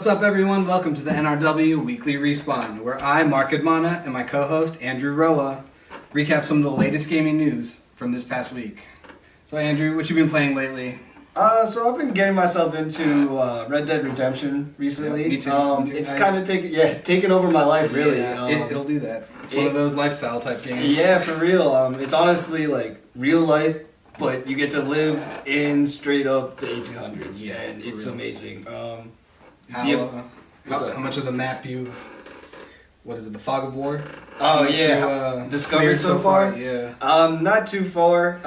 What's up, everyone? Welcome to the NRW Weekly Respawn, where I, Mark Admana, and my co-host, Andrew Roa, recap some of the latest gaming news from this past week. So, Andrew, what you been playing lately? So I've been getting myself into Red Dead Redemption recently. Yeah, me too. It's kind of taken over my life, really. It'll do that. It's one of those lifestyle type games. Yeah, for real. It's honestly like real life, but you get to live in straight up the 1800s. Yeah, and it's real. Amazing. How much of the map the Fog of War? Oh yeah, you, discovered so far? Yeah. Not too far.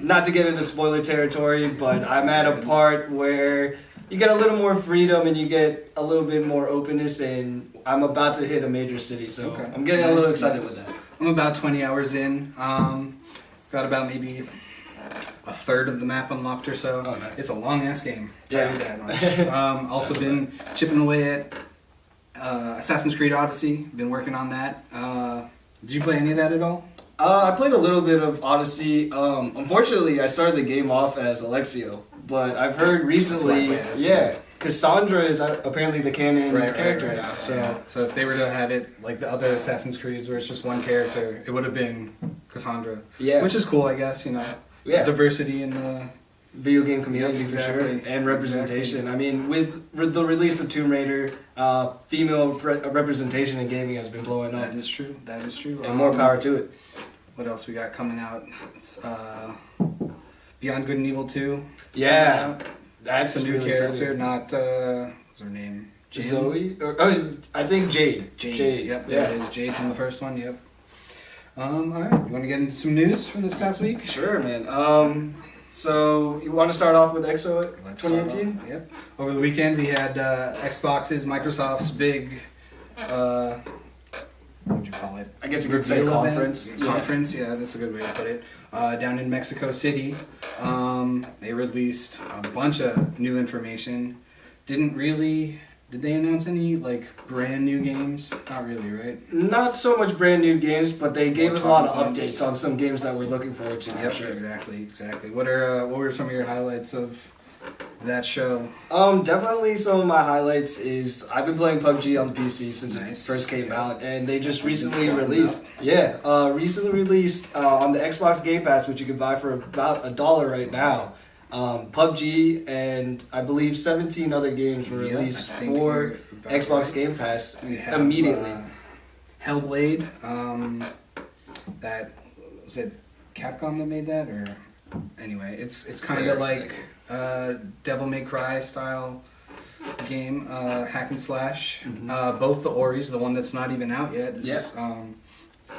Not to get into spoiler territory, but I'm at a part where you get a little more freedom and you get a little bit more openness, and I'm about to hit a major city, so okay. I'm getting a little excited with that. I'm about 20 hours in. Got about maybe a third of the map unlocked or so. Oh, nice. It's a long ass game. Yeah. That much. Also been chipping away at Assassin's Creed Odyssey. Been working on that. Did you play any of that at all? I played a little bit of Odyssey. Unfortunately, I started the game off as Alexio, but I've heard recently, Cassandra is apparently the canon character now. So if they were to have it like the other Assassin's Creeds where it's just one character, it would have been Cassandra. Yeah. Which is cool, I guess, Yeah. Diversity in the video game community, exactly. for sure, and representation. Exactly. I mean, with the release of Tomb Raider, female representation in gaming has been blowing up. That is true. And more power to it. What else we got coming out? It's, Beyond Good and Evil 2. Yeah, that's a new really character, exciting. not what's her name? Jen? Zoe? I think Jade. Jade. Yep, there it is. Jade from the first one. Yep. All right. You want to get into some news from this past week? Sure, man. So you want to start off with EXO 2018? Yep. Over the weekend, we had Xbox's, Microsoft's big. What would you call it? I guess you could say conference. Conference, yeah, that's a good way to put it. Down in Mexico City, they released a bunch of new information. Did they announce any brand new games? Not really, right? Not so much brand new games, but they gave us a lot of updates on some games that we're looking forward to. Yep, for sure. exactly. What were some of your highlights of that show? Definitely some of my highlights is I've been playing PUBG on the PC since it first came out, and they just recently released. Recently released on the Xbox Game Pass, which you can buy for about $1 right now. PUBG and I believe 17 other games were released for Xbox Game Pass immediately. Hellblade, that was it. Capcom that made that, or anyway, it's kind of like Devil May Cry style game, hack and slash. Mm-hmm. Both the Oris, the one that's not even out yet, is on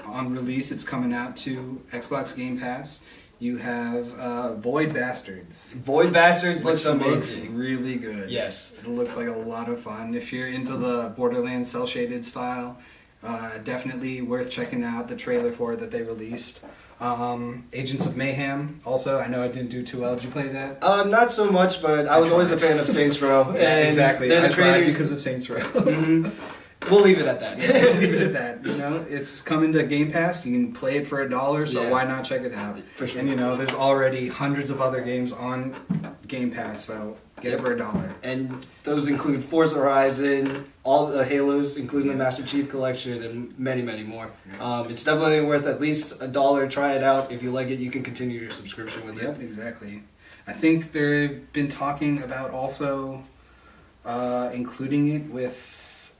release. It's coming out to Xbox Game Pass. You have Void Bastards. Void Bastards looks amazing. Looks really good. Yes. It looks like a lot of fun. If you're into the Borderlands cel-shaded style, definitely worth checking out the trailer for it that they released. Agents of Mayhem, also. I know I didn't do too well. Did you play that? Not so much, but I was always a fan of Saints Row. Yeah, exactly. They're the trainers because of Saints Row. Mm-hmm. We'll leave it at that. We'll leave it at that. It's coming to Game Pass. You can play it for $1, so why not check it out? For sure. And there's already hundreds of other games on Game Pass, so get it for $1. And those include Forza Horizon, all the Halos, including the Master Chief Collection, and many, many more. It's definitely worth at least $1. Try it out. If you like it, you can continue your subscription with it. Yep, exactly. I think they've been talking about also including it with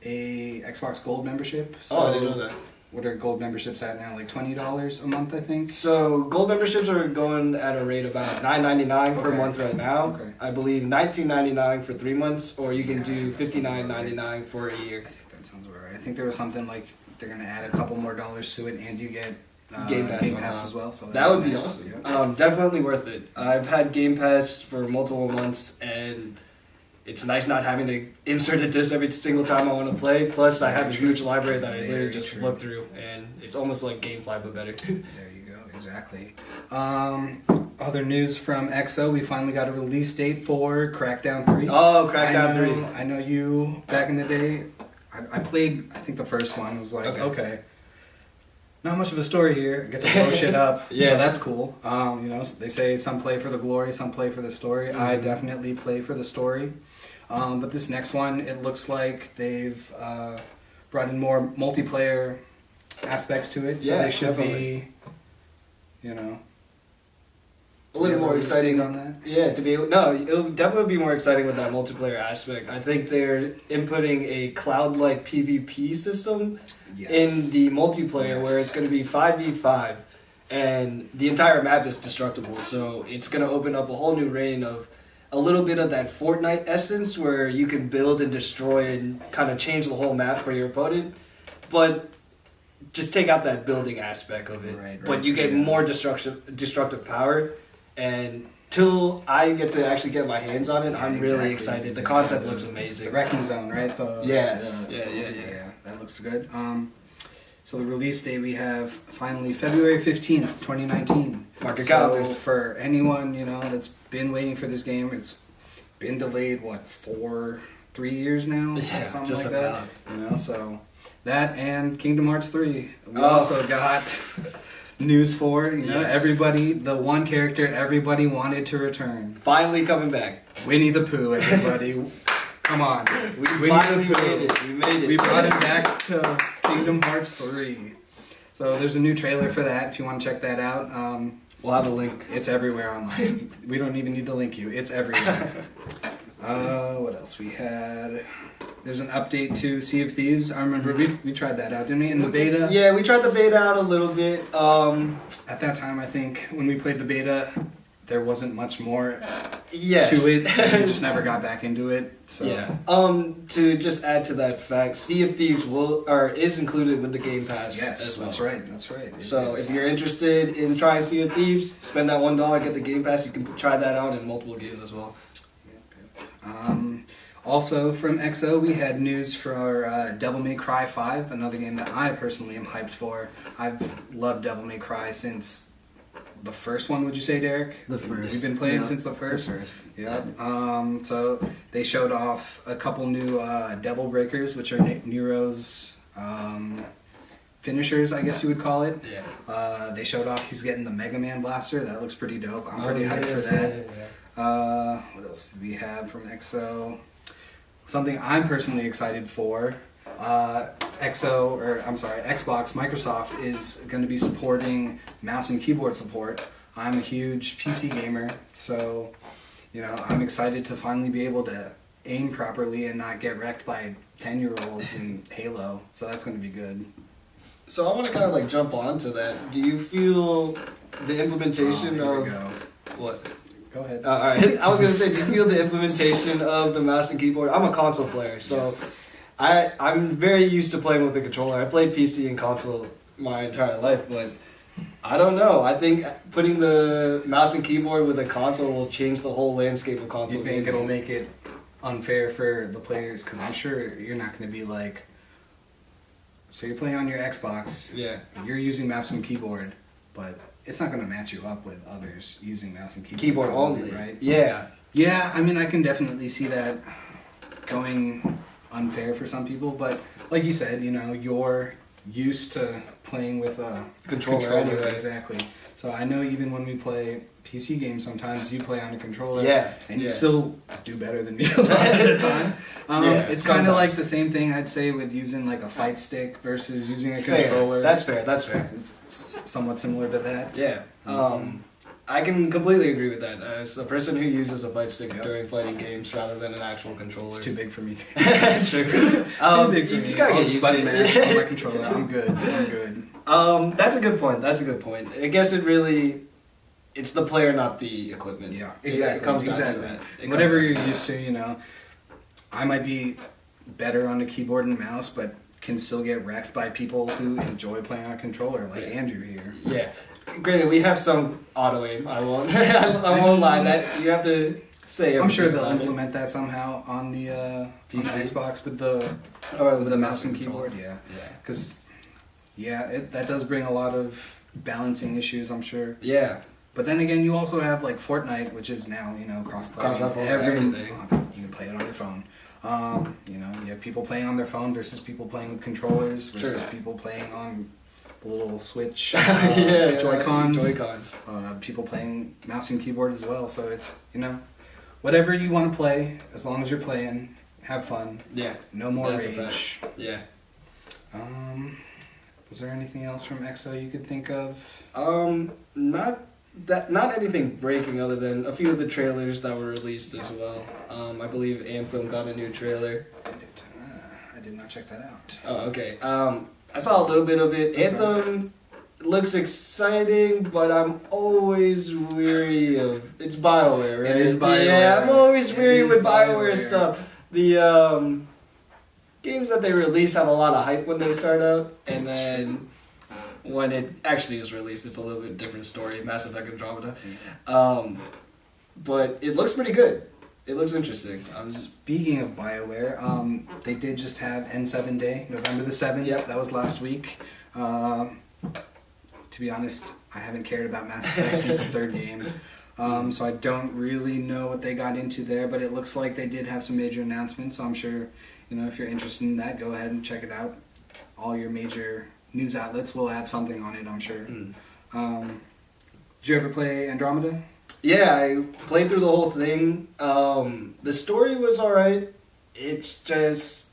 a Xbox Gold membership. So I didn't know that. What are gold memberships at now? Like $20 a month, I think? So gold memberships are going at a rate about $9.99 per month right now. Okay. I believe $19.99 for 3 months, or you can do $59.99 for a year. I think that sounds about right. I think there was something like they're going to add a couple more dollars to it, and you get Game Pass as well. So that would be nice. awesome. Yeah. Definitely worth it. I've had Game Pass for multiple months, and it's nice not having to insert a disc every single time I want to play. Plus, I have a huge library that I literally just look through, and it's almost like GameFly but better. There you go, exactly. Other news from EXO, we finally got a release date for Crackdown 3. Oh, Crackdown 3. I know you, back in the day, I played, I think the first one was like, okay. Not much of a story here. Get to blow shit up. Yeah, so that's cool. They say some play for the glory, some play for the story. Mm-hmm. I definitely play for the story. But this next one, it looks like they've brought in more multiplayer aspects to it. So Yeah, they should definitely. be, you know, A little you more have a exciting speak on that. Yeah, to be no, it'll definitely be more exciting with that multiplayer aspect. I think they're inputting a cloud-like PvP system Yes. in the multiplayer where it's going to be 5v5 and the entire map is destructible. So it's going to open up a whole new reign of a little bit of that Fortnite essence where you can build and destroy and kind of change the whole map for your opponent. But just take out that building aspect of it. Right, but right, you get yeah. more destructive power. And till I get to actually get my hands on it, Yeah, I'm really excited. The concept looks amazing. The wrecking zone, right? Yes. Yeah, Yeah. that looks good. So the release date we have finally February 15th, 2019. Mark your So calendars. for anyone, that's been waiting for this game, it's been delayed, 3 years now? Yeah, Something just like about. that. So that and Kingdom Hearts 3. We Oh. also got news for, Yes. everybody, the one character everybody wanted to return. Finally coming back. Winnie the Pooh, everybody. Come on. We finally made it. We made it. We brought it back to Kingdom Hearts 3. So there's a new trailer for that if you want to check that out. We'll have a link. It's everywhere online. We don't even need to link you. It's everywhere. What else we had? There's an update to Sea of Thieves. I remember we tried that out, didn't we? In the beta. Yeah, we tried the beta out a little bit. At that time, I think when we played the beta, there wasn't much more Yes. to it. We just never got back into it. So. Yeah. To just add to that fact, Sea of Thieves is included with the Game Pass Yes, as well. that's right. That's right. It So is. if you're interested in trying Sea of Thieves, spend that $1, get the Game Pass. You can try that out in multiple games as well. Also from EXO, we had news for Devil May Cry 5, another game that I personally am hyped for. I've loved Devil May Cry since the first one, would you say, Derek? The first. You've been playing Yeah, since the first? The first. Yeah. So they showed off a couple new Devil Breakers, which are Nero's finishers, I guess you would call it. Yeah. They showed off he's getting the Mega Man blaster. That looks pretty dope. I'm pretty hyped for that. What else did we have from EXO? Something I'm personally excited for. Xbox, Microsoft is going to be supporting mouse and keyboard support. I'm a huge PC gamer, so I'm excited to finally be able to aim properly and not get wrecked by 10-year-olds in Halo. So that's going to be good. So I want to kind of jump onto that. Do you feel the implementation Here we of go. what? Go ahead. All right. I was gonna say, do you feel the implementation of the mouse and keyboard? I'm a console player, so Yes. I'm very used to playing with the controller. I played PC and console my entire life, but I don't know. I think putting the mouse and keyboard with a console will change the whole landscape of console. Do you think gaming. it'll make it unfair for the players? Because I'm sure you're not going to be like, so you're playing on your Xbox, Yeah. you're using mouse and keyboard, but it's not going to match you up with others using mouse and keyboard. Keyboard probably, only, right? Yeah. Yeah, I mean, I can definitely see that going unfair for some people, but like you said, you're used to playing with a Controller anyway. Exactly. So I know even when we play PC games, sometimes you play on a controller, Yeah, and you yeah. still do better than me a lot of the time. Yeah, It's kind of like sometimes. the same thing I'd say with using like a fight stick versus using a Fair. controller. That's fair. That's fair. It's somewhat similar to that. Yeah. Mhm. I can completely agree with that. As a person who uses a fight stick Yep. during fighting games rather than an actual controller. It's too big for me. True. Too big for You me. just gotta I'll get just used button to mash it. on my controller. I'm good. I'm good. That's a good point. That's a good point. I guess it's the player, not the equipment. Yeah, It exactly. comes down exactly. to that. It comes Whatever down you're to that. used to, I might be better on a keyboard and mouse, but can still get wrecked by people who enjoy playing on a controller, like Andrew here. Yeah. Granted, we have some auto aim. I won't. I won't lie. That you have to say. I'm sure everything they'll about it. implement that somehow on the PC? Xbox with the Or with the mouse and keyboard. controller. Yeah, Yeah. because that does bring a lot of balancing issues, I'm sure. Yeah. But then again, you also have like Fortnite, which is now cross-play. Cross-platform, Everything. everything. You can play it on your phone. You have people playing on their phone versus people playing with controllers versus Sure. people playing on the little Switch Yeah. Joy-Cons. Joy-Cons. People playing mouse and keyboard as well. So it's whatever you want to play, as long as you're playing, have fun. Yeah. No more That's a rage. fact. Yeah. Was there anything else from EXO you could think of? Not anything breaking other than a few of the trailers that were released as well. I believe Anthem got a new trailer. I did not check that out. Oh, okay. I saw a little bit of it. Anthem looks exciting, but I'm always weary of... It's BioWare, right? It is BioWare. Yeah, I'm always weary with BioWare stuff. The games that they release have a lot of hype when they start out, and then when it actually is released, it's a little bit different story. Mass Effect Andromeda. But it looks pretty good. It looks interesting. Speaking of BioWare, they did just have N7 Day, November the 7th. Yep. That was last week. To be honest, I haven't cared about Mass Effect since the third game. So I don't really know what they got into there, but it looks like they did have some major announcements, so I'm sure, if you're interested in that, go ahead and check it out. All your major news outlets will have something on it, I'm sure. Did you ever play Andromeda? Yeah, I played through the whole thing. The story was alright. It's just...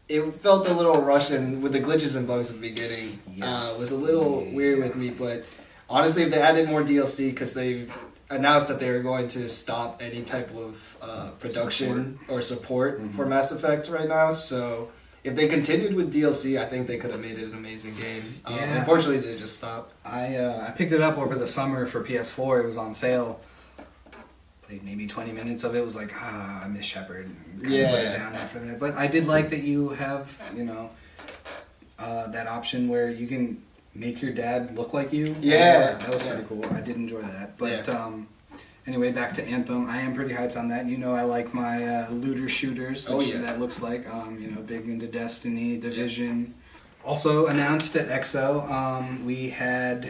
It felt a little Russian with the glitches and bugs at the beginning. Yeah. It was a little weird with me, but honestly, if they added more DLC, because they announced that they were going to stop any type of production or support for Mass Effect right now, so if they continued with DLC, I think they could have made it an amazing game. Unfortunately, they just stopped. I picked it up over the summer for PS4. It was on sale. Played maybe 20 minutes of it. Was like, I miss Shepard. Put it down after that. But I did like that you have, that option where you can make your dad look like you. Yeah. That was pretty cool. I did enjoy that. But anyway, back to Anthem. I am pretty hyped on that. I like my looter shooters, which that looks like. Big into Destiny, Division. Also announced at EXO, we had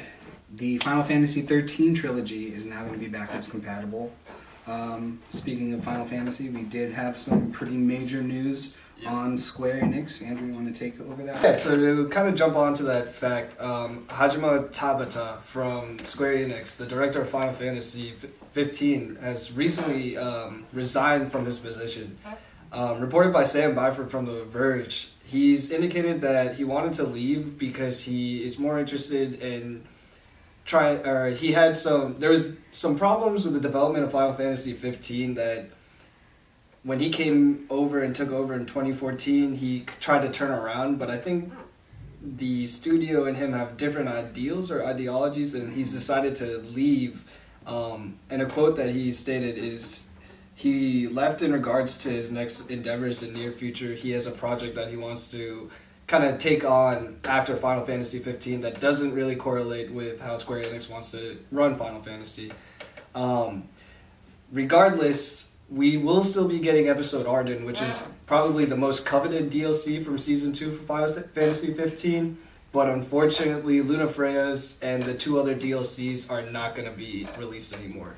the Final Fantasy 13 trilogy is now going to be backwards compatible. Speaking of Final Fantasy, we did have some pretty major news on Square Enix. Andrew, you want to take over that? Yeah, so to kind of jump onto that fact, Hajime Tabata from Square Enix, the director of Final Fantasy 15, has recently resigned from his position. Reported by Sam Byford from The Verge, he's indicated that he wanted to leave because he is more interested in there was some problems with the development of Final Fantasy 15 that when he came over and took over in 2014, he tried to turn around, but I think the studio and him have different ideals or ideologies, and he's decided to leave. And a quote that he stated is, he left in regards to his next endeavors in near future. He has a project that he wants to kind of take on after Final Fantasy 15 that doesn't really correlate with how Square Enix wants to run Final Fantasy. Regardless, we will still be getting Episode Arden, which is probably the most coveted DLC from Season 2 for Final Fantasy 15, but unfortunately Luna Freya's and the 2 other DLCs are not going to be released anymore.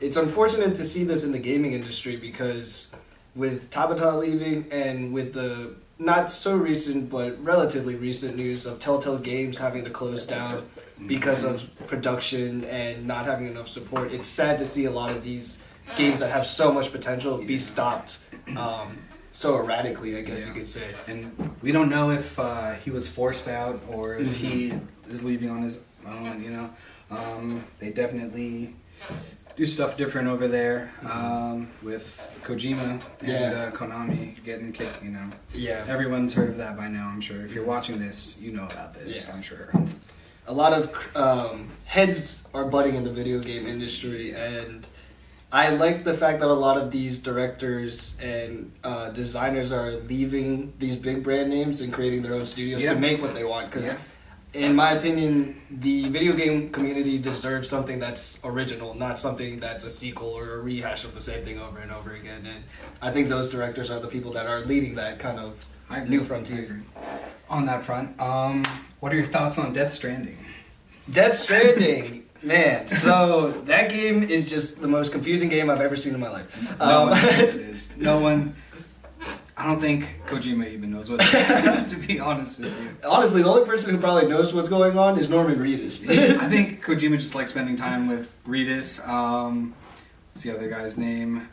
It's unfortunate to see this in the gaming industry because with Tabata leaving and with the not so recent but relatively recent news of Telltale Games having to close down because of production and not having enough support, it's sad to see a lot of these games that have so much potential be stopped so erratically, I guess you could say. And we don't know if he was forced out or if he is leaving on his own, They definitely do stuff different over there with Kojima and Konami getting kicked, Yeah. Everyone's heard of that by now, I'm sure. If you're watching this, you know about this, I'm sure. A lot of heads are butting in the video game industry, and I like the fact that a lot of these directors and designers are leaving these big brand names and creating their own studios to make what they want, because in my opinion, the video game community deserves something that's original, not something that's a sequel or a rehash of the same thing over and over again. And I think those directors are the people that are leading that kind of new frontier. On that front, what are your thoughts on Death Stranding? Death Stranding, man. So that game is just the most confusing game I've ever seen in my life. No one knows what it is. No one. I don't think Kojima even knows what it is, to be honest with you. Honestly, the only person who probably knows what's going on is Norman Reedus. I think Kojima just likes spending time with Reedus. what's the other guy's name?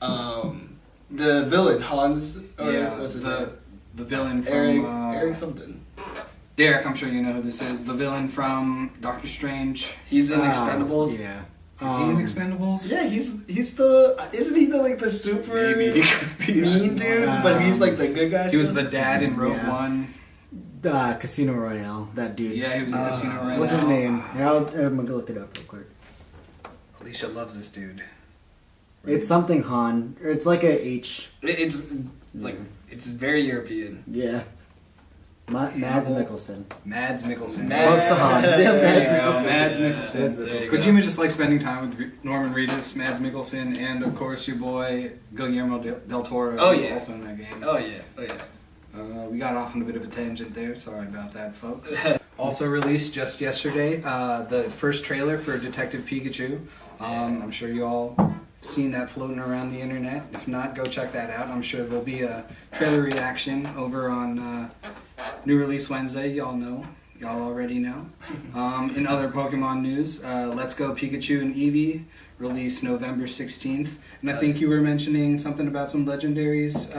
The villain Hans, or Yeah, what's his name? the villain from Eric something. Derek. I'm sure you know who this is. The villain from Doctor Strange. He's in Expendables. Yeah. Is he in Expendables? Yeah, he's the isn't he the like the super Maybe he could be. mean dude, but he's like the good guy. He was still? the dad in Rogue Yeah. One. Casino Royale. That dude. Yeah, he was in Casino Royale. What's his name? I'm gonna look it up real quick. Alicia loves this dude. It's something Han. Or it's like a H. It's like it's very European. Yeah. Mads Mikkelsen. Mads Mikkelsen. Close to Han. Yeah, There you Mads go, Mikkelsen. Mads Yeah, Mikkelsen. Mads Mikkelsen. Kojima just likes spending time with Norman Reedus, Mads Mikkelsen, and of course your boy Guillermo del Toro Oh, who's yeah. also in that game. Oh yeah. We got off on a bit of a tangent there. Sorry about that, folks. Also released just yesterday, the first trailer for Detective Pikachu. I'm sure you all have seen that floating around the internet. If not, go check that out. I'm sure there'll be a trailer reaction over on New Release Wednesday. Y'all already know. In other Pokemon news, Let's Go Pikachu and Eevee released November 16th. And I think you were mentioning something about some legendaries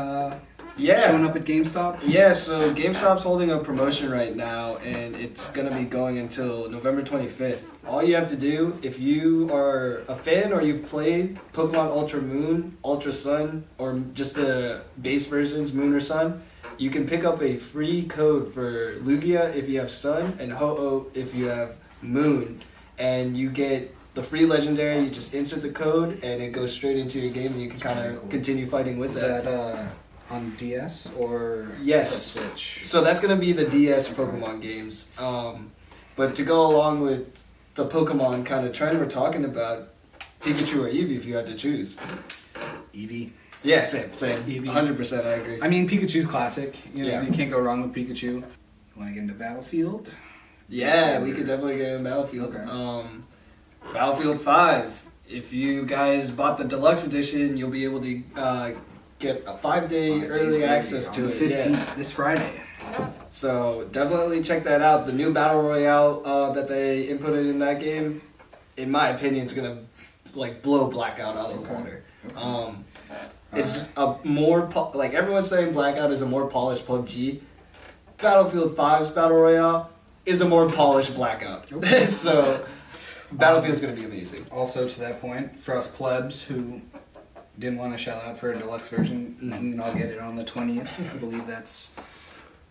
showing up at GameStop. Yeah, so GameStop's holding a promotion right now, and it's going to be going until November 25th. All you have to do, if you are a fan or you've played Pokemon Ultra Moon, Ultra Sun, or just the base versions, Moon or Sun, you can pick up a free code for Lugia if you have Sun, and Ho-Oh if you have Moon. And you get the free legendary, you just insert the code, and it goes straight into your game, and you can kind of cool. continue fighting with Is that on DS or Yes. Switch? So that's going to be the DS Pokemon games. But to go along with the Pokemon kind of trend we're talking about, Pikachu or Eevee if you had to choose. Eevee. Yeah, same. Eevee. 100% I agree. I mean, Pikachu's classic. You know, Yeah. you can't go wrong with Pikachu. You want to get into Battlefield? Yeah, we could definitely get in Battlefield. Okay. Battlefield 5. If you guys bought the deluxe edition, you'll be able to get a 5-day early access to on it. the Yeah. 15th, this Friday. So definitely check that out. The new battle royale that they inputted in that game, in my opinion, is gonna like blow Blackout out of the water. Okay. It's a more like everyone's saying Blackout is a more polished PUBG. Battlefield 5's battle royale is a more polished Blackout. Okay. So Battlefield's gonna be amazing. Also, to that point, for us plebs who didn't want to shell out for a deluxe version, you can all get it on the 20th. I believe that's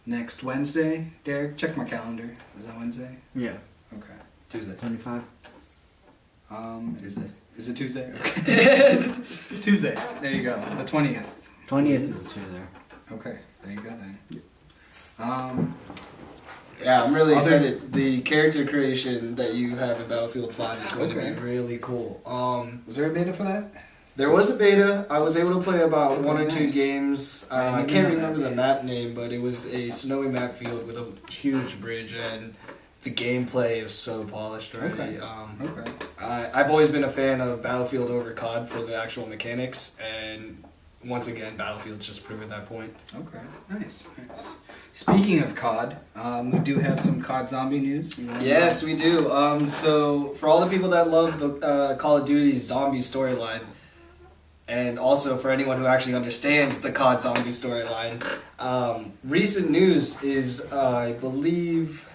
next Wednesday. Derek, check my calendar. Is that Wednesday? Yeah. Okay. Tuesday. 25. Tuesday. Is it Tuesday? Okay. Tuesday. There you go. The 20th. 20th is a Tuesday. Okay. There you go then. Yeah, I'm really Other- excited. The character creation that you have in Battlefield 5 is going Okay. to be really cool. Was there a beta for that? There was a beta. I was able to play about one or two Nice. games. I I didn't can't know that. remember the map name, but it was a snowy map field with a huge bridge, and the gameplay is so polished already. Okay. Okay. I've always been a fan of Battlefield over COD for the actual mechanics, and once again, Battlefield's just proven that point. Okay. Nice. Nice. Speaking of COD, we do have some COD zombie news. You wanna- Yes, we do. So for all the people that love the Call of Duty zombie storyline, and also for anyone who actually understands the COD zombie storyline, recent news is, I believe,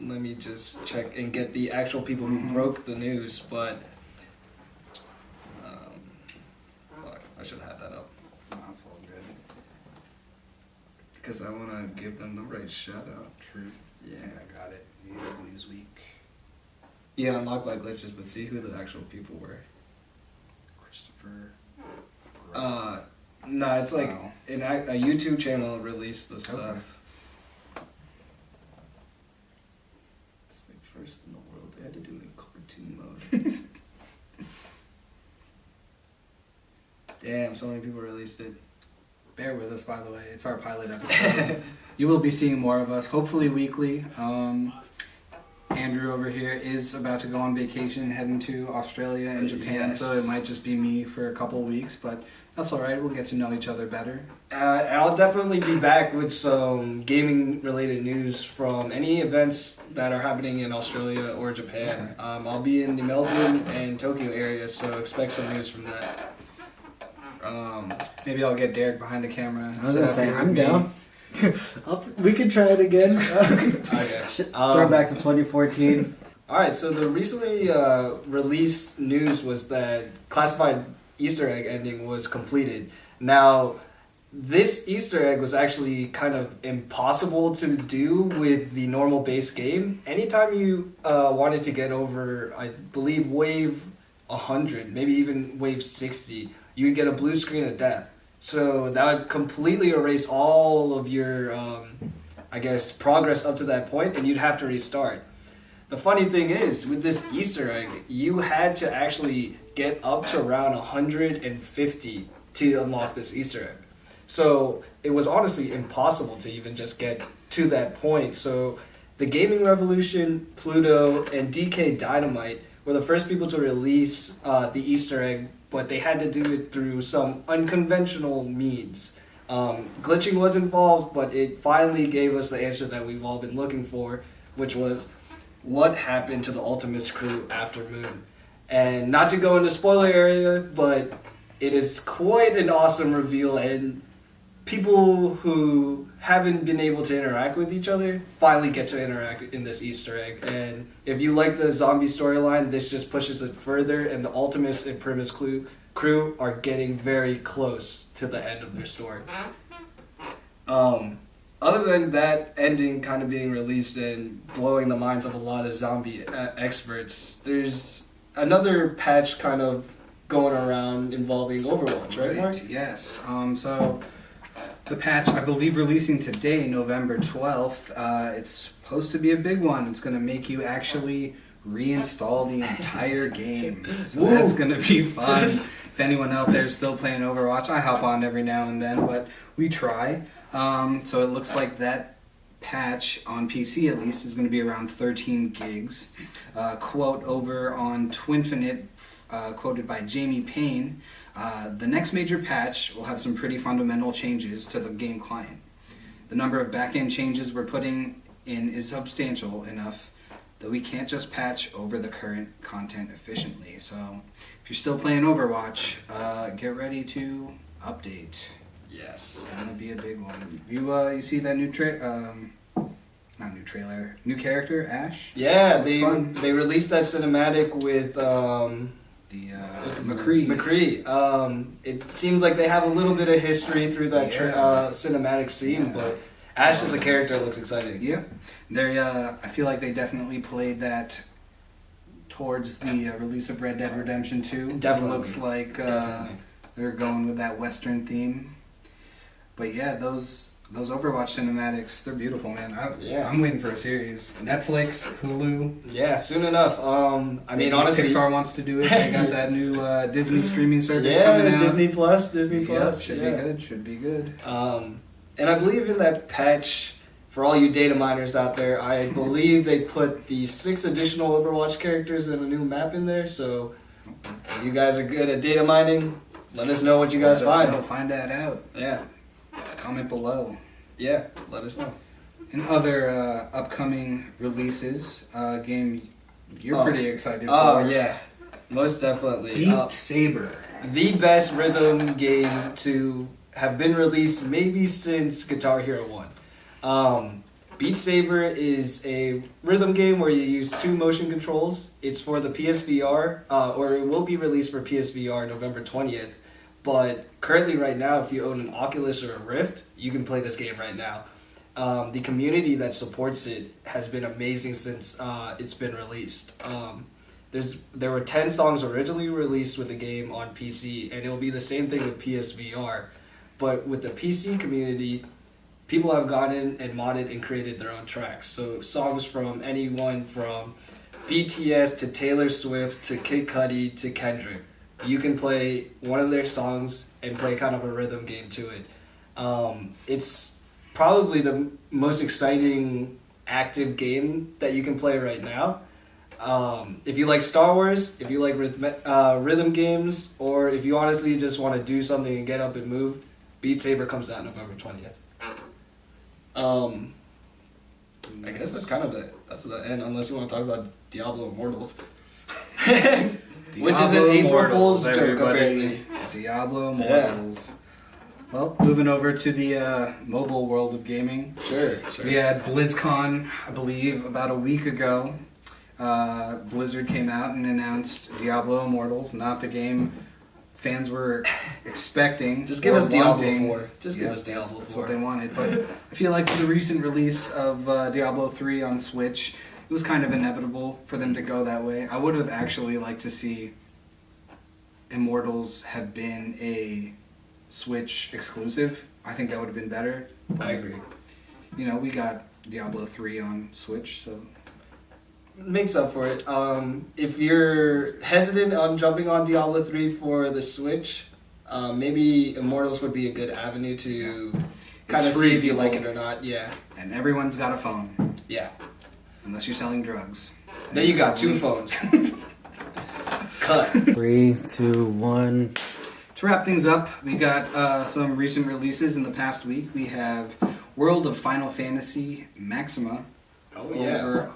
let me just check and get the actual people who broke the news, but fuck, I should have that up That's all good. because I want to give them the right shout out. True. Yeah. I got it. Newsweek. Yeah, unlocked by glitches, but see who the actual people were. Christopher. No, it's like Wow. a YouTube channel released the stuff. Okay. It's like first in the world. They had to do it in cartoon mode. Damn, so many people released it. Bear with us, by the way. It's our pilot episode. You will be seeing more of us, hopefully weekly. And Andrew over here is about to go on vacation, heading to Australia and Japan, Yes. so it might just be me for a couple of weeks, but that's all right. We'll get to know each other better. And I'll definitely be back with some gaming-related news from any events that are happening in Australia or Japan. I'll be in the Melbourne and Tokyo area, so expect some news from that. Maybe I'll get Derek behind the camera. I was sit gonna up say here with I'm me. down. We can try it again. Okay. Throw back to 2014. Alright, so the recently released news was that classified Easter egg ending was completed. Now, this Easter egg was actually kind of impossible to do with the normal base game. Anytime you wanted to get over, I believe, wave 100, maybe even wave 60, you'd get a blue screen of death. So that would completely erase all of your, progress up to that point, and you'd have to restart. The funny thing is, with this Easter egg, you had to actually get up to around 150 to unlock this Easter egg. So it was honestly impossible to even just get to that point. So the Gaming Revolution, Pluto, and DK Dynamite were the first people to release the Easter egg, but they had to do it through some unconventional means. Glitching was involved, but it finally gave us the answer that we've all been looking for, which was what happened to the Ultimates crew after Moon. And not to go into spoiler area, but it is quite an awesome reveal, and people who haven't been able to interact with each other finally get to interact in this Easter egg. And if you like the zombie storyline, this just pushes it further, and the Ultimates and Primus crew are getting very close to the end of their story. Other than that ending kind of being released and blowing the minds of a lot of zombie experts, there's another patch kind of going around involving Overwatch, right, Mark? Yes. So the patch, I believe, releasing today, November 12th, it's supposed to be a big one. It's going to make you actually reinstall the entire game. So that's going to be fun. If anyone out there is still playing Overwatch, I hop on every now and then, but we try. So it looks like that patch on PC at least is going to be around 13 gigs. Quote over on Twinfinite, quoted by Jamie Payne, the next major patch will have some pretty fundamental changes to the game client. The number of back-end changes we're putting in is substantial enough that we can't just patch over the current content efficiently. So if you're still playing Overwatch, get ready to update. Yes. It's gonna be a big one. You see that new not new trailer, new character, Ash? Yeah, Looks fun. they released that cinematic with The McCree. McCree. It seems like they have a little bit of history through that cinematic scene, but Ash as a character looks exciting. Yeah, I feel like they definitely played that towards the release of Red Dead Redemption 2. Definitely. It looks like Definitely. they're going with that Western theme. But yeah, those Overwatch cinematics, they're beautiful, man. I'm waiting for a series. Netflix, Hulu. Yeah, soon enough. I mean, honestly, Pixar wants to do it. They got that new Disney streaming service coming out. Disney Plus. Yep, should be good. And I believe in that patch, for all you data miners out there, I believe they put the 6 additional Overwatch characters and a new map in there. So if you guys are good at data mining, let us know what you guys find. Find that out. Yeah. Comment below. Yeah, let us know. And other upcoming releases, game you're pretty excited for. Oh, yeah. Most definitely. Beat Saber. The best rhythm game to have been released maybe since Guitar Hero 1. Beat Saber is a rhythm game where you use 2 motion controls. It's for the PSVR, or it will be released for PSVR November 20th. But currently right now, if you own an Oculus or a Rift, you can play this game right now. The community that supports it has been amazing since it's been released. There were 10 songs originally released with the game on PC, and it will be the same thing with PSVR. But with the PC community, people have gone in and modded and created their own tracks. So songs from anyone from BTS to Taylor Swift to Kid Cudi to Kendrick. You can play one of their songs and play kind of a rhythm game to it. It's probably the most exciting active game that you can play right now. If you like Star Wars, if you like rhythm games, or if you honestly just want to do something and get up and move, Beat Saber comes out November 20th. I guess that's kind of that's the end, unless you want to talk about Diablo Immortals. Which is an April Fool's joke, apparently. Diablo Immortals. Well, moving over to the mobile world of gaming. Sure. We had BlizzCon, I believe, about a week ago. Blizzard came out and announced Diablo Immortals, not the game fans were expecting. Just give or us Diablo wanting. 4. Just give us Diablo 4. That's what they wanted. But I feel like the recent release of Diablo 3 on Switch, it was kind of inevitable for them to go that way. I would have actually liked to see Immortals have been a Switch exclusive. I think that would have been better. I agree. You know, we got Diablo 3 on Switch, so... Makes up for it. If you're hesitant on jumping on Diablo 3 for the Switch, maybe Immortals would be a good avenue to kind of see if you like it or not. Yeah. And everyone's got a phone. Yeah. Unless you're selling drugs. Then you got 2 phones. Cut. 3, 2, 1. To wrap things up, we got some recent releases in the past week. We have World of Final Fantasy Maxima. Oh yeah. Over,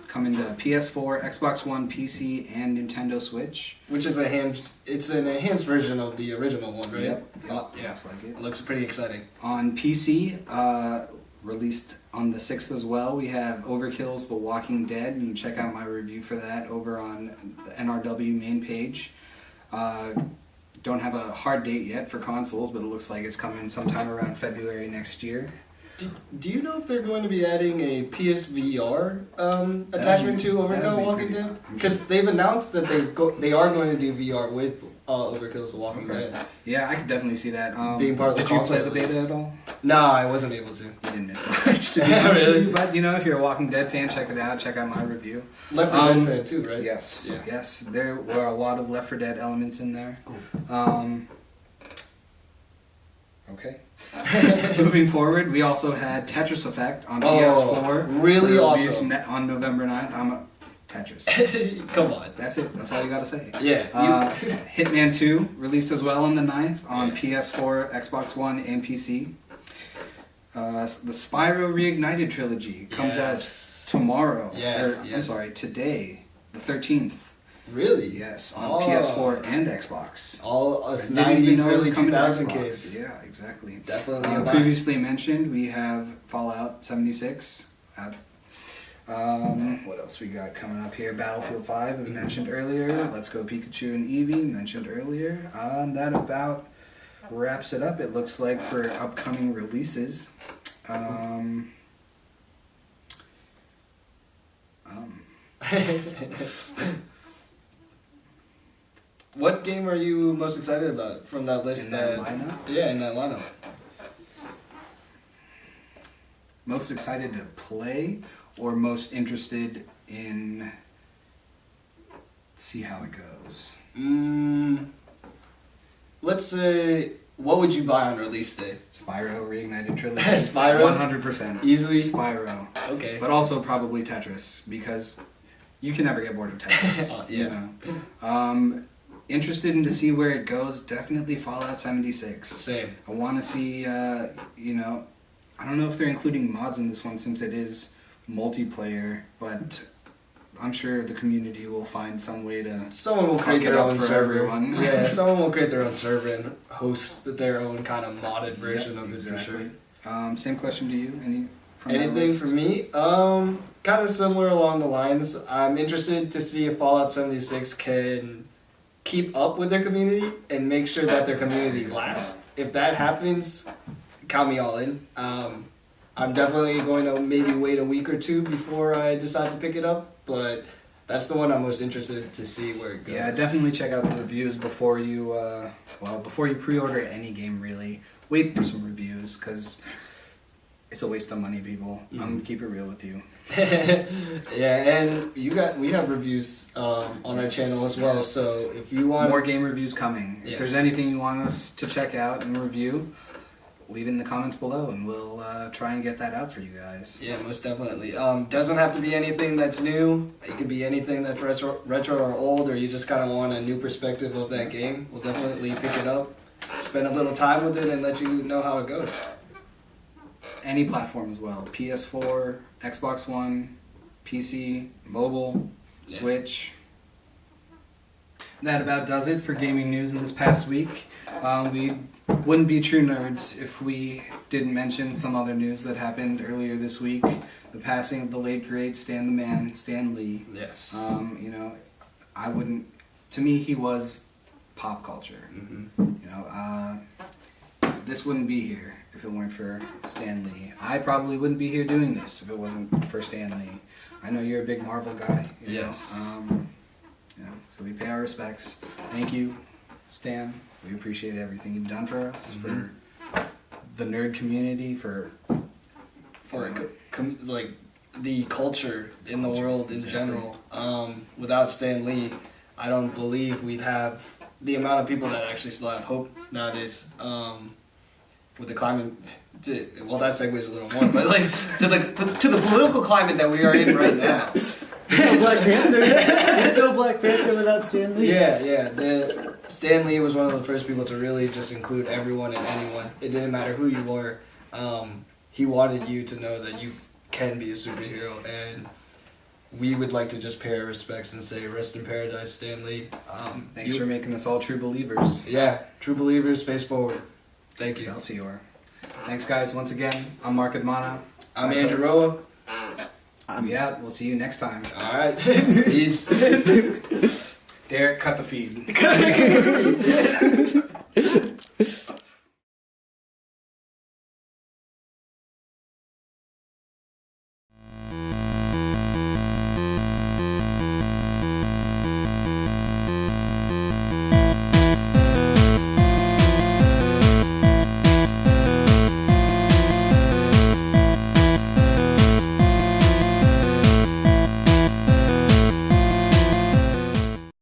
coming to PS4, Xbox One, PC, and Nintendo Switch. Which is it's an enhanced version of the original one, right? Yep. Yeah. Looks like it. It looks pretty exciting. On PC, released on the 6th as well, we have Overkill's The Walking Dead. You can check out my review for that over on the NRW main page. Don't have a hard date yet for consoles, but it looks like it's coming sometime around February next year. Do you know if they're going to be adding a PSVR attachment to Overkill Walking Dead? Because they've announced that they are going to do VR with Overkill's The Walking Dead. Yeah, I could definitely see that. Being part of the Did you play the console beta at all? No, I wasn't able to. You didn't miss much, to be honest with Really? you, but you know, if you're a Walking Dead fan, check it out. Check out my review. Left 4 Dead fan too, right? Yes, Yeah. yes. There were a lot of Left 4 Dead elements in there. Cool. Okay. Moving forward, we also had Tetris Effect on PS4. Really released awesome. on November 9th. I'm a Tetris. Come on. That's it. That's all you gotta say. Yeah. Hitman 2 released as well on the 9th on PS4, Xbox One, and PC. The Spyro Reignited trilogy comes out tomorrow. Yes, I'm sorry, today, the 13th. Really? Yes, on PS4 and Xbox. All us I didn't even 90s, know it was early coming to 2000 Xbox. kids. Yeah, exactly. Definitely a buy. Previously mentioned, we have Fallout 76. What else we got coming up here? Battlefield 5, we mentioned earlier. Let's Go Pikachu and Eevee, mentioned earlier. And that about wraps it up, it looks like, for upcoming releases. What game are you most excited about from that list? In that lineup? Yeah, in that lineup. Most excited to play or most interested in see how it goes? Let's say, what would you buy on release day? Spyro Reignited Trilogy. Spyro? 100%. Easily? Spyro. Okay. But also probably Tetris, because you can never get bored of Tetris. Yeah. You know? Interested in to see where it goes, definitely Fallout 76. Same. I want to see, you know, I don't know if they're including mods in this one since it is multiplayer, but I'm sure the community will find some way to Someone will fuck create it their up own for server. everyone. Yeah, someone will create their own server and host their own kind of modded version of it for sure. Same question to you. Any from that Anything list? for me? Kind of similar along the lines. I'm interested to see if Fallout 76 can keep up with their community and make sure that their community lasts. If that happens, count me all in. I'm definitely going to maybe wait a week or two before I decide to pick it up, but that's the one I'm most interested to see where it goes. Yeah, definitely check out the reviews before you, before you pre-order any game. Really, wait for some reviews because it's a waste of money, people. I'm gonna keep it real with you. Yeah, and we have reviews on our channel as well. Yes. So if you want More game reviews coming. If Yes. there's anything you want us to check out and review, leave it in the comments below, and we'll try and get that out for you guys. Yeah, most definitely. Doesn't have to be anything that's new. It could be anything that's retro or old, or you just kind of want a new perspective of that game. We'll definitely pick it up, spend a little time with it, and let you know how it goes. Any platform as well. PS4, Xbox One, PC, mobile, Switch. That about does it for gaming news in this past week. We wouldn't be true nerds if we didn't mention some other news that happened earlier this week. The passing of the late great Stan the Man, Stan Lee. Yes. You know, I wouldn't. To me, he was pop culture. Mm-hmm. You know, this wouldn't be here if it weren't for Stan Lee. I probably wouldn't be here doing this if it wasn't for Stan Lee. I know you're a big Marvel guy. Yes. You know, so we pay our respects. Thank you, Stan. We appreciate everything you've done for us, for the nerd community, for like the culture in the world in general. Without Stan Lee, I don't believe we'd have the amount of people that actually still have hope nowadays. With the climate, well, that segues a little more, but like to the political climate that we are in right now. There's no Black Panther. There's no Black Panther without Stan Lee. Yeah. Stan Lee was one of the first people to really just include everyone and anyone. It didn't matter who you were. He wanted you to know that you can be a superhero, and we would like to just pay our respects and say rest in paradise, Stan Lee. Thanks for making us all true believers. Yeah, true believers, face forward. Thank you. Excelsior. Thanks, guys. Once again, I'm Mark Admana. I'm Andrew Roa. We out. We'll see you next time. All right. Peace. Derek, cut the feed.